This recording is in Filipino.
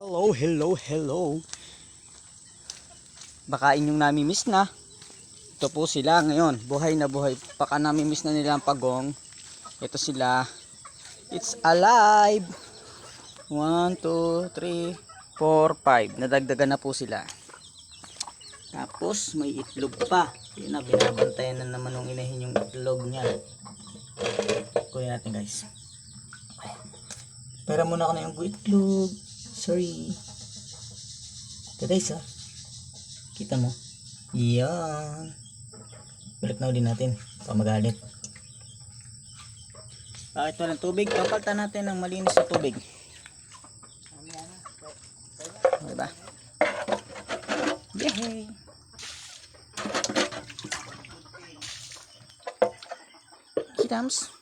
Hello, hello, hello. Baka inyong nami-miss na. Ito po sila ngayon. Buhay na buhay. Baka nami-miss na nila ang pagong. Ito sila. It's alive. 1, 2, 3, 4, 5. Nadagdagan na po sila. Tapos may itlog pa. Yun na, binabantayan na naman ng inahin yung itlog niya. Kunin natin guys. Pera muna ako na yung itlog. Sorry. Ito guys ha. Kita mo. Yan. Balik na ulit natin. Baka magalit. Bakit walang tubig? Papalitan natin ng malinis na tubig. Diba? Yehey! Kitams.